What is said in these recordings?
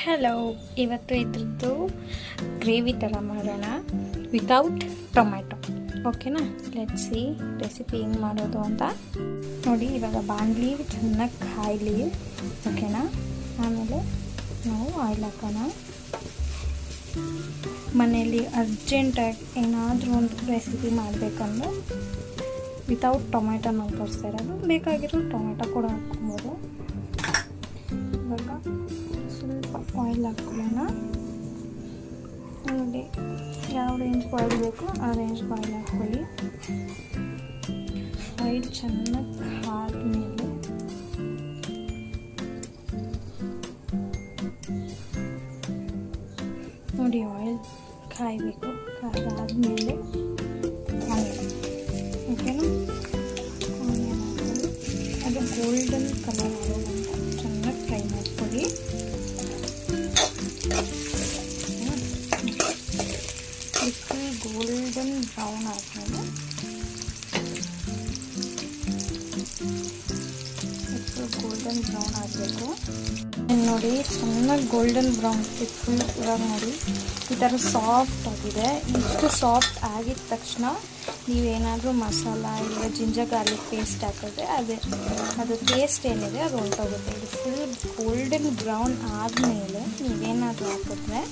Hello, ಇವತ್ತು ಇದ್ರದ್ದು gravy ಥರ ಮಾಡೋಣ ವಿತೌಟ್ ಟೊಮ್ಯಾಟೊ. ಓಕೆನಾ? ಲೆಟ್ಸ್ ಸಿ ರೆಸಿಪಿ ಹೆಂಗೆ ಮಾಡೋದು ಅಂತ ನೋಡಿ. ಇವಾಗ ಬಾಣಲಿ ಚೆನ್ನಾಗಿ ಕಾಯಲಿ. ಓಕೆನಾ? ಆಮೇಲೆ ನಾವು ಆಯಿಲ್ ಹಾಕೋಣ. ಮನೆಯಲ್ಲಿ ಅರ್ಜೆಂಟಾಗಿ ಏನಾದರೂ ಒಂದು ರೆಸಿಪಿ ಮಾಡಬೇಕಂದ್ರೆ ವಿತೌಟ್ ಟೊಮ್ಯಾಟೊ ನಾವು ತೋರಿಸ್ತಾ ಇರೋದು. ಬೇಕಾಗಿರೋ ಟೊಮ್ಯಾಟೊ ಕೂಡ ಹಾಕ್ಕೊಬೋದು. ಇವಾಗ ಸ್ವಲ್ಪ ಆಯಿಲ್ ಹಾಕ್ಕೊಳ್ಳೋಣ. ನೋಡಿ, ಯಾವ ರೇಂಜ್ಗೆ ಆಯಿಲ್ ಬೇಕು ಆ ರೇಂಜ್ಗೆ ಆಯಿಲ್ ಹಾಕ್ಕೊಳ್ಳಿ. ಆಯಿಲ್ ಚೆನ್ನಾಗಿ ಆದಮೇಲೆ ನೋಡಿ, ಆಯಿಲ್ ಕಾಯಬೇಕು. ಕಾದಾದಮೇಲೆ ಆನಿಯನ್. ಓಕೆನಾ? ಆನಿಯನ್ ಹಾಕ್ಕೊಳ್ಳಿ. ಅದು ಗೋಲ್ಡನ್ ಕಲರ್ ಆಗೋದಂತ ಚೆನ್ನಾಗಿ ಫ್ರೈ ಮಾಡ್ಕೊಳ್ಳಿ. ಗೋಲ್ಡನ್ ಬ್ರೌನ್ ಆದಮೇಲೆ ಗೋಲ್ಡನ್ ಬ್ರೌನ್ ಆಗಬೇಕು. ನೋಡಿ, ಚೆನ್ನಾಗಿ ಗೋಲ್ಡನ್ ಬ್ರೌನ್ ಫುಲ್. ಇವಾಗ ನೋಡಿ ಈ ಥರ ಸಾಫ್ಟ್ ಆಗಿದೆ. ಇಷ್ಟು ಸಾಫ್ಟ್ ಆಗಿದ ತಕ್ಷಣ ನೀವೇನಾದರೂ ಮಸಾಲ ಇಲ್ಲ ಜಿಂಜರ್ ಗಾರ್ಲಿಕ್ ಪೇಸ್ಟ್ ಹಾಕಿದ್ರೆ ಅದು ಟೇಸ್ಟ್ ಏನಿದೆ ಅದು ಹೊಂಟೋಗುತ್ತೆ. ಇದು ಫುಲ್ ಗೋಲ್ಡನ್ ಬ್ರೌನ್ ಆದಮೇಲೆ ನೀವೇನಾದರೂ ಹಾಕಿದ್ರೆ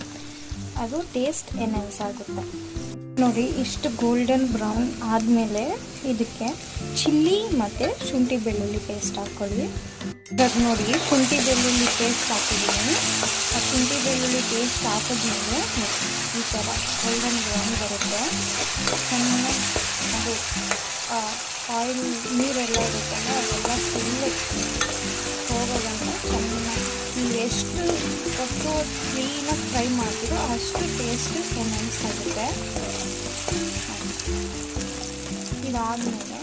ಅದು ಟೇಸ್ಟ್ ಎನ್ಹಾನ್ಸ್ ಆಗುತ್ತೆ. ನೋಡಿ, ಇಷ್ಟು ಗೋಲ್ಡನ್ ಬ್ರೌನ್ ಆದಮೇಲೆ ಇದಕ್ಕೆ ಚಿಲ್ಲಿ ಮತ್ತು ಶುಂಠಿ ಬೆಳ್ಳುಳ್ಳಿ ಪೇಸ್ಟ್ ಹಾಕ್ಕೊಳ್ಳಿ. ಇವಾಗ ನೋಡಿ, ಶುಂಠಿ ಬೆಳ್ಳುಳ್ಳಿ ಪೇಸ್ಟ್ ಹಾಕಿದ್ದೀನಿ. ಆ ಶುಂಠಿ ಬೆಳ್ಳುಳ್ಳಿ ಪೇಸ್ಟ್ ಹಾಕಿದ್ಮೇಲೆ ಈ ಥರ ಗೋಲ್ಡನ್ ಬ್ರೌನ್ ಬರುತ್ತೆ. ಚೆನ್ನಾಗಿ ಅದು ಆಯಿಲ್ ನೀರೆಲ್ಲ ಇರುತ್ತಲ್ಲ ಅದೆಲ್ಲ ಫುಲ್ಲು ಹೋಗೋದಂತ ಚೆನ್ನಾಗಿ ನೀವು ಎಷ್ಟು ಹೊತ್ತು ಕ್ಲೀನಾಗಿ ಫ್ರೈ ಮಾಡ್ತೀರೋ ಅಷ್ಟು ಟೇಸ್ಟ್ ಎನ್ಹಾನ್ಸ್ ಆಗುತ್ತೆ. ಇದಾದಮೇಲೆ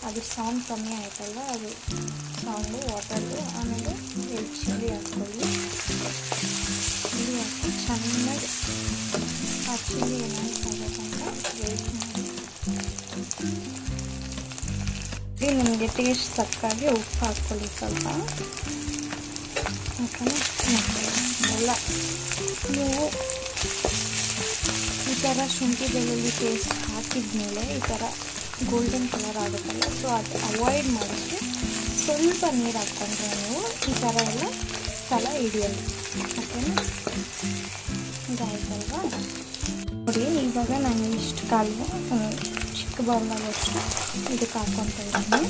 ಅದು ಸೌಂಡ್ ಕಮ್ಮಿ ಆಯ್ತಲ್ಲ, ಅದು ಸೌಂಡು ವಾಟರ್ದು. ಆಮೇಲೆ ಚಿಲ್ಲಿ ಹಾಕ್ಕೊಳ್ಳಿ. ಚಿಲ್ಲಿ ಹಾಕಿ ಚೆನ್ನಾಗಿ ಆ ಚಿಲ್ಲಿ ಎನ್ಹಾನ್ಸ್ ಆಗೋಕ್ಕಂತ ವೇಟ್ ಮಾಡಿ. ನಿಮಗೆ ಟೇಸ್ಟ್ ತಕ್ಕಾಗಿ ಉಪ್ಪು ಹಾಕ್ಕೊಳ್ಳಿ ಸ್ವಲ್ಪ. ಓಕೆನಾ? ಎಲ್ಲ ನೀವು ಈ ಥರ ಶುಂಠಿ ಬೆಳ್ಳುಳ್ಳಿ ಪೇಸ್ಟ್ ಹಾಕಿದ್ಮೇಲೆ ಈ ಥರ ಗೋಲ್ಡನ್ ಕಲರ್ ಆಗುತ್ತಲ್ಲ, ಸೊ ಅದು ಅವಾಯ್ಡ್ ಮಾಡಿದ್ರೆ ಸ್ವಲ್ಪ ನೀರು ಹಾಕ್ಕೊಂಡ್ರೆ ನೀವು ಈ ಥರ ಎಲ್ಲ ತಲ ಹಿಡಿಯಲ್ಲ. ಓಕೆನಾ? ಇದಾಯ್ತಲ್ವಾ? ನೋಡಿ, ಇವಾಗ ನಾನು ಇಷ್ಟು ಕಾಲು ಚಿಕ್ಕ ಬೌಲಾಗಷ್ಟು ಇದಕ್ಕೆ ಹಾಕ್ಕೊತಾ ಇದ್ದೀನಿ.